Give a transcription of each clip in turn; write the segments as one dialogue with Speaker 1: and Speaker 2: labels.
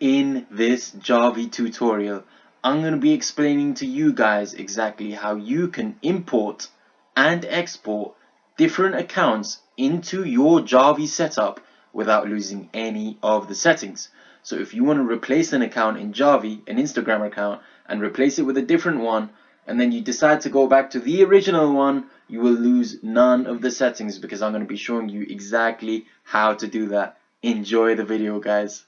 Speaker 1: In this Jarvee tutorial, I'm going to be explaining to you guys exactly how you can import and export different accounts into your Jarvee setup without losing any of the settings. So if you want to replace an account in Jarvee, an Instagram account, and replace it with a different one, and then you decide to go back to the original one, you will lose none of the settings because I'm going to be showing you exactly how to do that. Enjoy the video, guys.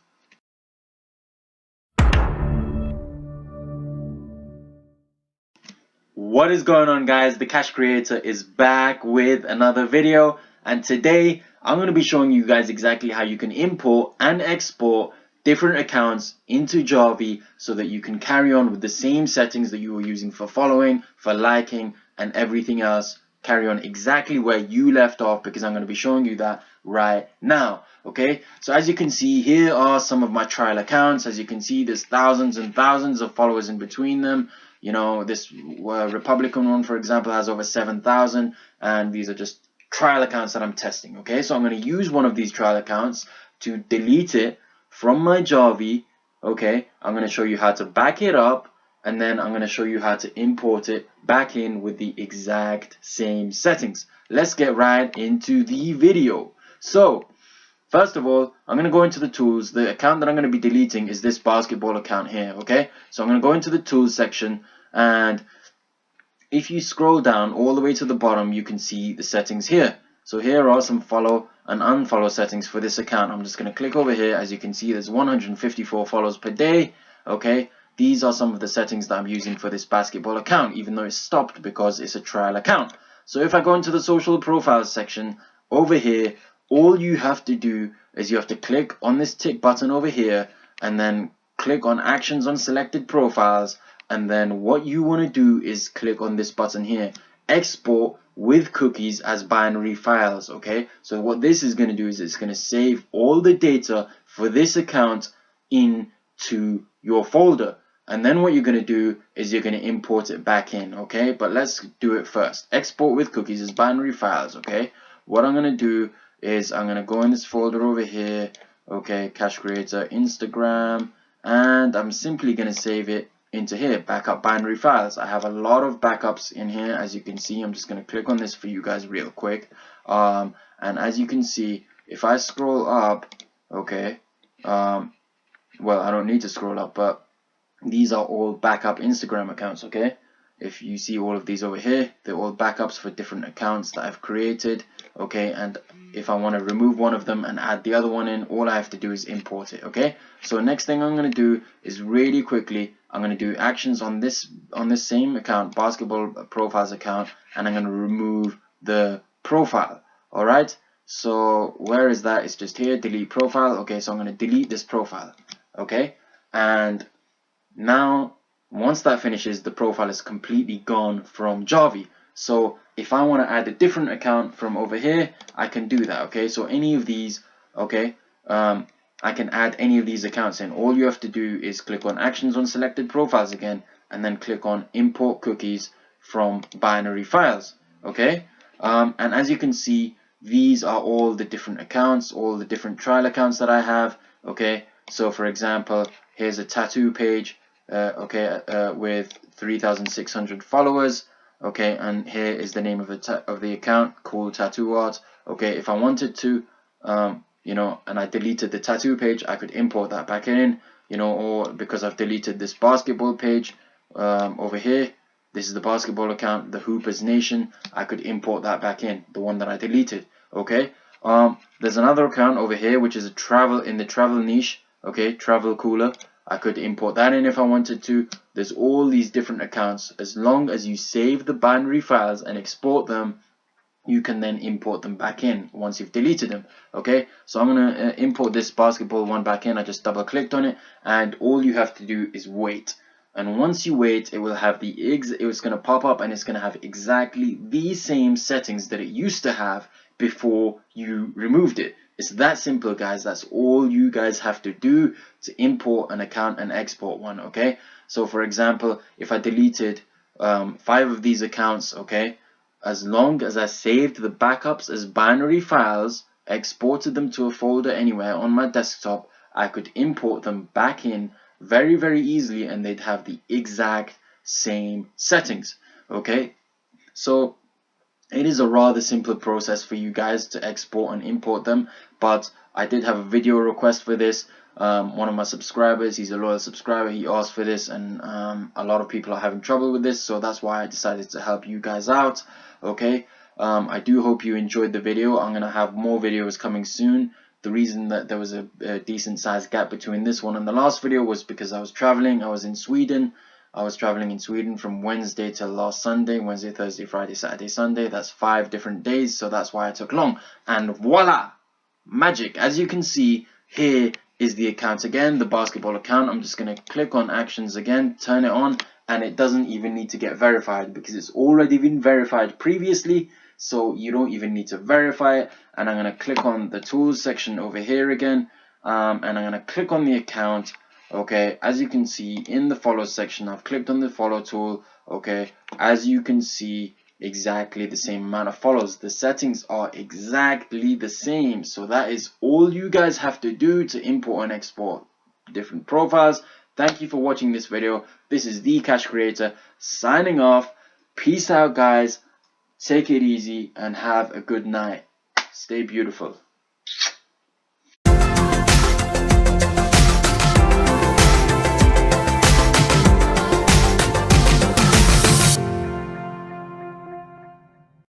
Speaker 1: What is going on, guys? The Cash Kreator is back with another video, and today I'm going to be showing you guys exactly how you can import and export different accounts into Jarvee so that you can carry on with the same settings that you were using for following, for liking, and everything else. Carry on exactly where you left off because I'm going to be showing you that right now. Okay, so as you can see, here are some of my trial accounts. As you can see, there's thousands and thousands of followers in between them. You know, this Republican one, for example, has over 7,000, and these are just trial accounts that I'm testing. Okay, so I'm going to use one of these trial accounts to delete it from my Jarvee. Okay, I'm going to show you how to back it up, and then I'm going to show you how to import it back in with the exact same settings. Let's get right into the video. So first of all, I'm going to go into the tools. The account that I'm going to be deleting is this basketball account here, okay? So I'm going to go into the tools section, and if you scroll down all the way to the bottom, you can see the settings here. So here are some follow and unfollow settings for this account. I'm just going to click over here. As you can see, there's 154 follows per day, okay? These are some of the settings that I'm using for this basketball account, even though it's stopped because it's a trial account. So if I go into the social profiles section over here, all you have to do is you have to click on this tick button over here and then click on actions on selected profiles, and then what you want to do is click on this button here, export with cookies as binary files. Okay, so what this is going to do is it's going to save all the data for this account into your folder, and then what you're going to do is you're going to import it back in. Okay, but let's do it first. Export with cookies as binary files. Okay, what I'm going to do is I'm going to go in this folder over here, okay, Cash Kreator, Instagram, and I'm simply going to save it into here, backup binary files. I have a lot of backups in here, as you can see. I'm just going to click on this for you guys real quick, and as you can see, if I scroll up, okay, well, I don't need to scroll up, but these are all backup Instagram accounts, okay? If you see all of these over here, they're all backups for different accounts that I've created, okay? And if I want to remove one of them and add the other one in, all I have to do is import it, okay? So next thing I'm going to do is really quickly, I'm going to do actions on this same account, basketball profiles account, and I'm going to remove the profile. All right, so where is that? It's just here, delete profile. Okay, so I'm going to delete this profile, okay? And now once that finishes, the profile is completely gone from Jarvee. So if I want to add a different account from over here, I can do that. Okay, so any of these, okay, I can add any of these accounts in. All you have to do is click on actions on selected profiles again, and then click on import cookies from binary files. Okay, and as you can see, these are all the different accounts, all the different trial accounts that I have. Okay, so for example, here's a tattoo page, with 3,600 followers. Okay, and here is the name of the account, Cool Tattoo Art. Okay, if I wanted to, you know, and I deleted the tattoo page, I could import that back in, you know, or because I've deleted this basketball page over here, this is the basketball account, the Hoopers Nation, I could import that back in, the one that I deleted. Okay, there's another account over here which is a travel, in the travel niche, okay, travel cooler. I could import that in if I wanted to. There's all these different accounts. As long as you save the binary files and export them, you can then import them back in once you've deleted them. Okay, so I'm going to import this basketball one back in. I just double clicked on it, and all you have to do is wait. And once you wait, it will have it's going to pop up, and it's going to have exactly the same settings that it used to have before you removed it. It's that simple, guys. That's all you guys have to do to import an account and export one. Okay, so for example, if I deleted 5 of these accounts, okay, as long as I saved the backups as binary files, exported them to a folder anywhere on my desktop, I could import them back in very easily, and they'd have the exact same settings. Okay, so it is a rather simple process for you guys to export and import them, but I did have a video request for this. One of my subscribers, he's a loyal subscriber, he asked for this, and a lot of people are having trouble with this, so that's why I decided to help you guys out. Okay, I do hope you enjoyed the video. I'm gonna have more videos coming soon. The reason that there was a decent sized gap between this one and the last video was because I was traveling. I was in Sweden. I was traveling in Sweden from Wednesday till last Sunday. Wednesday, Thursday, Friday, Saturday, Sunday. That's 5 different days, so that's why it took long. And voila, magic. As you can see, here is the account again, the basketball account. I'm just going to click on actions again, turn it on, and it doesn't even need to get verified because it's already been verified previously, so you don't even need to verify it. And I'm going to click on the tools section over here again, and I'm going to click on the account. Okay, as you can see in the follow section, I've clicked on the follow tool. Okay, as you can see, exactly the same amount of follows. The settings are exactly the same, so that is all you guys have to do to import and export different profiles. Thank you for watching this video. This is the Cash Kreator signing off. Peace out, guys. Take it easy and have a good night. Stay beautiful.